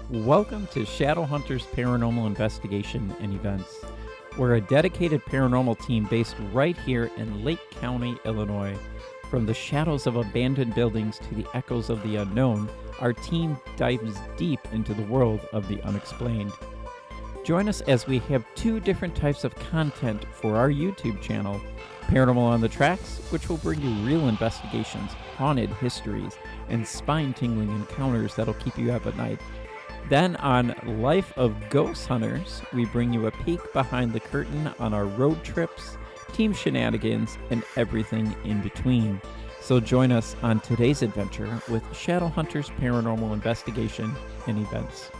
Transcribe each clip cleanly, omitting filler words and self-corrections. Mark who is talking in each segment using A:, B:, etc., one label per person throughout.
A: Welcome to Shadowhunters Paranormal Investigation and Events. We're a dedicated paranormal team based right here in Lake County, Illinois. From the shadows of abandoned buildings to the echoes of the unknown, our team dives deep into the world of the unexplained. Join us as we have two different types of content for our YouTube channel. Paranormal on the Tracks, which will bring you real investigations, haunted histories, and spine-tingling encounters that'll keep you up at night. Then on Life of Ghost Hunters, we bring you a peek behind the curtain on our road trips, team shenanigans, and everything in between. So join us on today's adventure with Shadowhunters Paranormal Investigation and Events.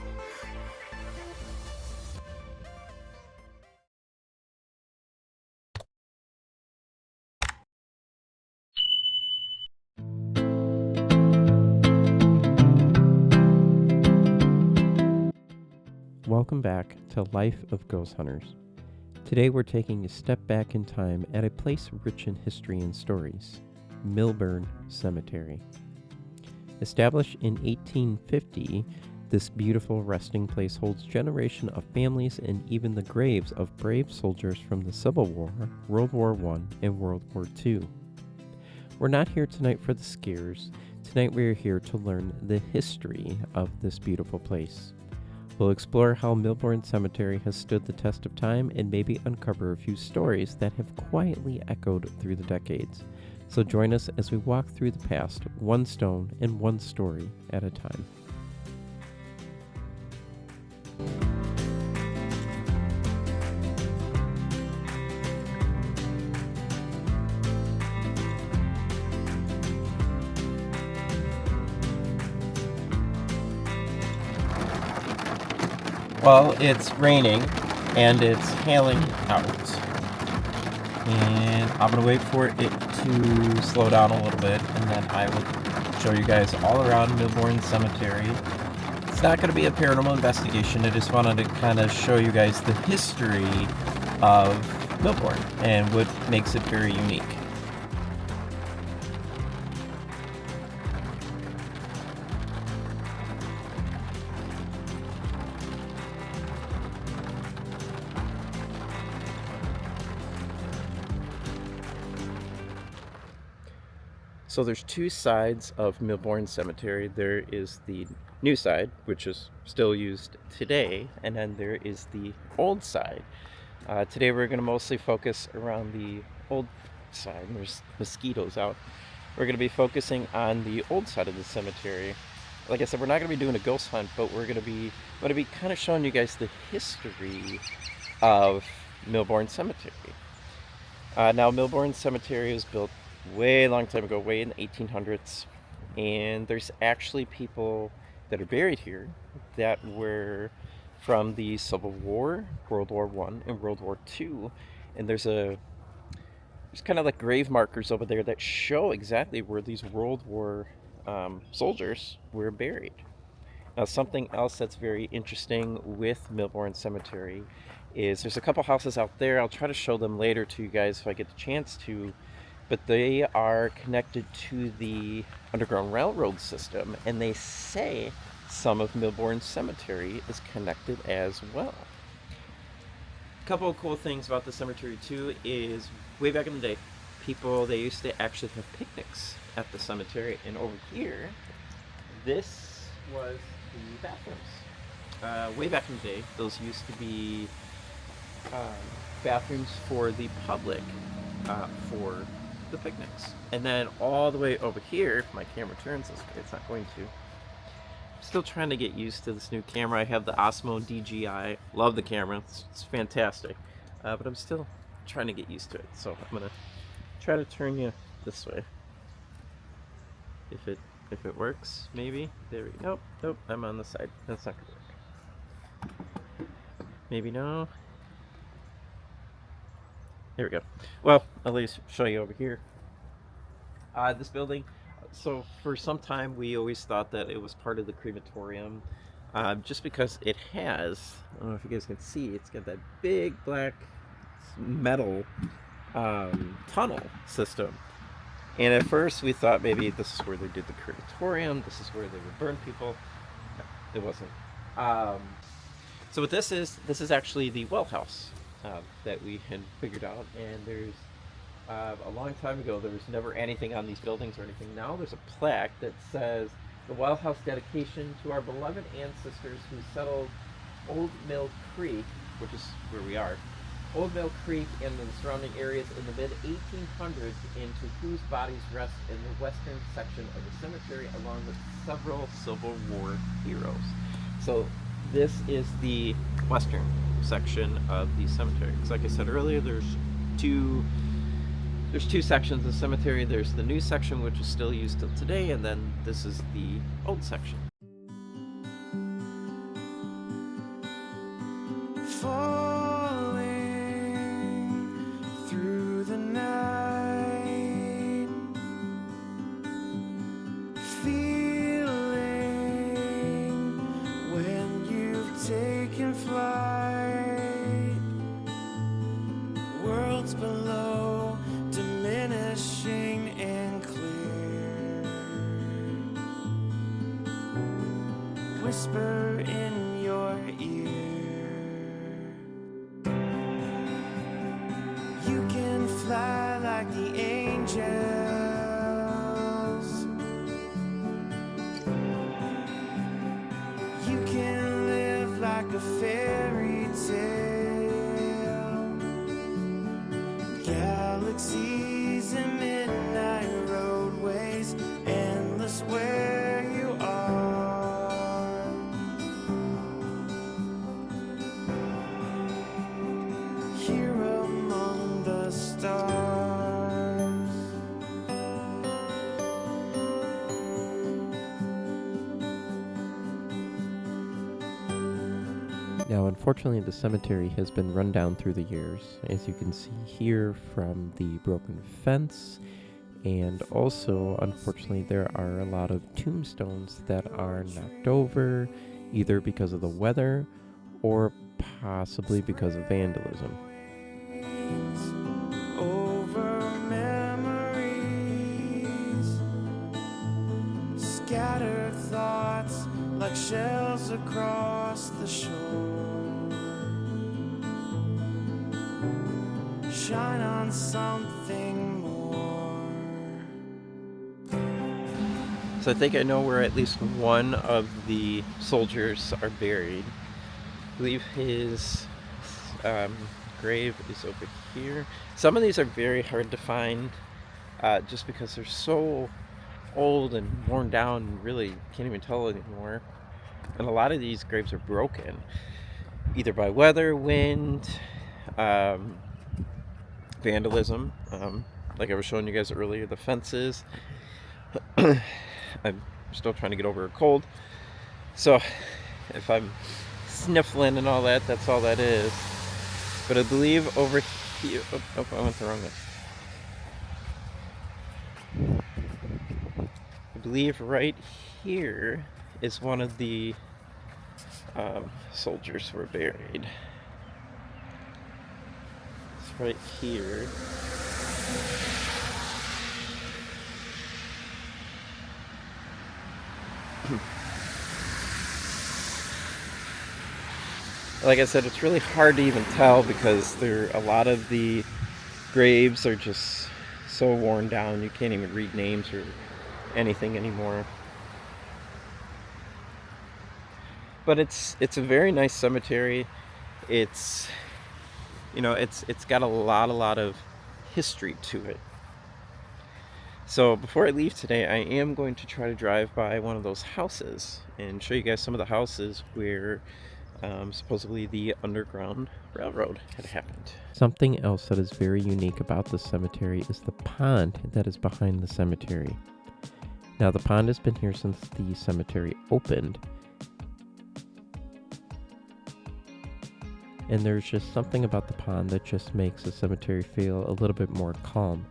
A: Welcome back to Life of Ghost Hunters. Today we're taking a step back in time at a place rich in history and stories, Millburn Cemetery. Established in 1850, this beautiful resting place holds generations of families and even the graves of brave soldiers from the Civil War, World War I, and World War II. We're not here tonight for the scares. Tonight we are here to learn the history of this beautiful place. We'll explore how Millburn Cemetery has stood the test of time and maybe uncover a few stories that have quietly echoed through the decades. So join us as we walk through the past, one stone and one story at a time. Well, it's raining and it's hailing out, and I'm going to wait for it to slow down a little bit, and then I will show you guys all around Millburn Cemetery. It's not going to be a paranormal investigation. I just wanted to kind of show you guys the history of Millburn and what makes it very unique. So there's two sides of Millburn Cemetery. There is the new side, which is still used today, and then there is the old side. Today we're going to mostly focus around the old side. There's mosquitoes out. We're going to be focusing on the old side of the cemetery. Like I said, we're not going to be doing a ghost hunt, but we're going to be kind of showing you guys the history of Millburn Cemetery. Now, Millburn Cemetery was built way long time ago, way in the 1800s, and there's actually people that are buried here that were from the Civil War, World War I, and World War II, and there's kind of like grave markers over there that show exactly where these World War soldiers were buried. Now, something else that's very interesting with Millburn Cemetery is there's a couple houses out there. I'll try to show them later to you guys if I get the chance to, but they are connected to the Underground Railroad system, and they say some of Millburn Cemetery is connected as well. A couple of cool things about the cemetery too is way back in the day, they used to actually have picnics at the cemetery, and over here, this was the bathrooms. Way back in the day, those used to be bathrooms for the public for the picnics. And then all the way over here, if my camera turns this way, it's not going to. I'm still trying to get used to this new camera. I have the Osmo DJI. Love the camera. It's fantastic. But I'm still trying to get used to it. So I'm going to try to turn you this way. If it works, maybe. There we go. Nope, I'm on the side. That's not going to work. Maybe no. There we go. Well, at least show you over here. This building, so for some time we always thought that it was part of the crematorium, just because it has, I don't know if you guys can see, it's got that big black metal tunnel system. And at first we thought maybe this is where they did the crematorium, this is where they would burn people. No, it wasn't. Um, so what this is actually the well house that we had figured out, and there's a long time ago there was never anything on these buildings or anything. Now there's a plaque that says the well house dedication to our beloved ancestors who settled Old Mill Creek, which is where we are, Old Mill Creek and the surrounding areas in the mid 1800s, into whose bodies rest in the western section of the cemetery, along with several Civil War heroes. So this is the western section of the cemetery. Because, like I said earlier, two two sections of the cemetery. There's the new section, which is still used till today, and then this is the old section.
B: Below, diminishing and clear, whisper in your ear, you can fly like the angels, you can live like a fairy tale. Galaxies and midnight roadways, endless where you are. Here among the stars.
A: Now, unfortunately, the cemetery has been run down through the years, as you can see here from the broken fence, and also, unfortunately, there are a lot of tombstones that are knocked over, either because of the weather or possibly because of vandalism.
B: Over memories, scattered thoughts like shells across the shore. Shine on something more.
A: So I think I know where at least one of the soldiers are buried. I believe his grave is over here. Some of these are very hard to find just because they're so old and worn down and really can't even tell anymore. And a lot of these graves are broken, either by weather, wind, vandalism. Like I was showing you guys earlier, the fences. I'm still trying to get over a cold. So if I'm sniffling and all that, that's all that is. But I believe over here... Oh, I went the wrong way. I believe right here is one of the soldiers who were buried. It's right here. Like I said, it's really hard to even tell because a lot of the graves are just so worn down you can't even read names or anything anymore. But it's a very nice cemetery. It's got a lot of history to it. So before I leave today, I am going to try to drive by one of those houses and show you guys some of the houses where supposedly the Underground Railroad had happened. Something else that is very unique about the cemetery is the pond that is behind the cemetery. Now, the pond has been here since the cemetery opened, and there's just something about the pond that just makes the cemetery feel a little bit more calm.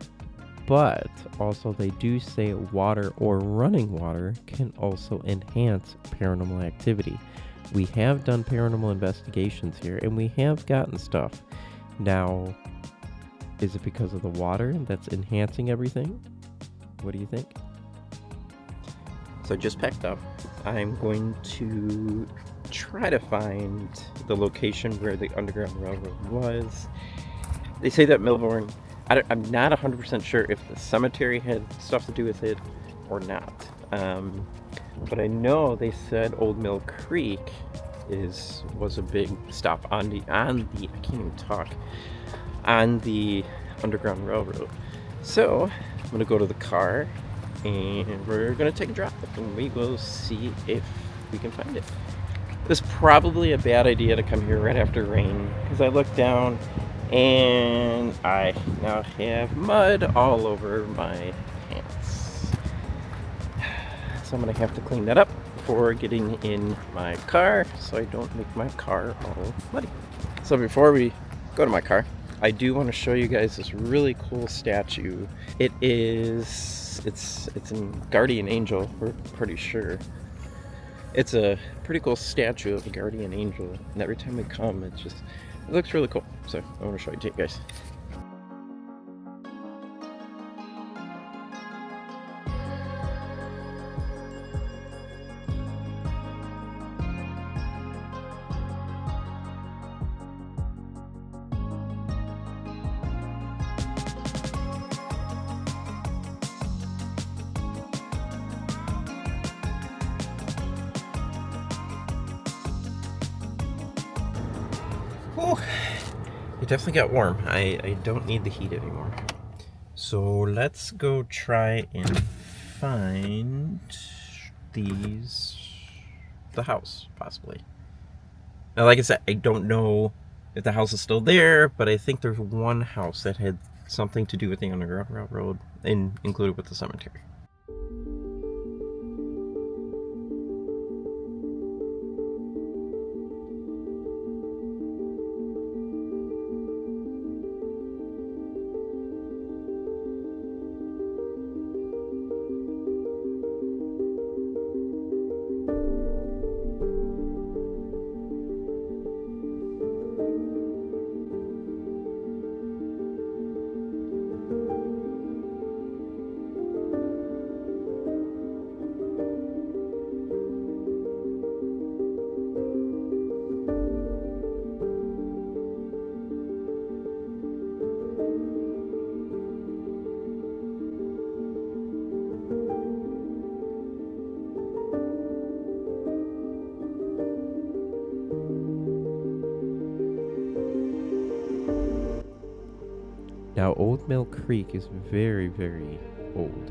A: But also they do say water or running water can also enhance paranormal activity. We have done paranormal investigations here and we have gotten stuff. Now, is it because of the water that's enhancing everything? What do you think? So I just packed up. I'm going to try to find the location where the Underground Railroad was. They say that Millburn, I'm not 100% sure if the cemetery had stuff to do with it or not. But I know they said Old Mill Creek was a big stop on the I can't even talk, on the Underground Railroad. So I'm gonna go to the car and we're gonna take a drive and we will see if we can find it. It's probably a bad idea to come here right after rain because I look down and I now have mud all over my pants. So I'm gonna have to clean that up before getting in my car so I don't make my car all muddy. So before we go to my car, I do want to show you guys this really cool statue. It's in Guardian Angel, we're pretty sure. It's a pretty cool statue of a guardian angel, and every time we come, it looks really cool. So I want to show it to you guys. Oh, it definitely got warm. I don't need the heat anymore. So let's go try and find the house, possibly. Now, like I said, I don't know if the house is still there, but I think there's one house that had something to do with the Underground Railroad, included with the cemetery. Now, Old Mill Creek is very, very old.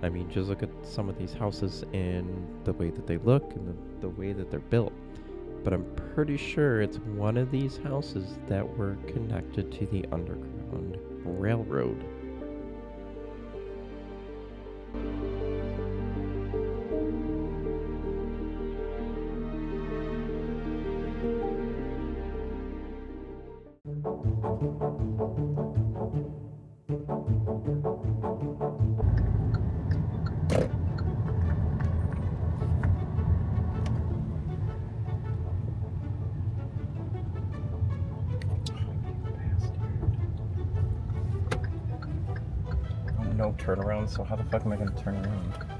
A: I mean, just look at some of these houses and the way that they look and the way that they're built. But I'm pretty sure it's one of these houses that were connected to the Underground Railroad. No turnaround, so how the fuck am I gonna turn around?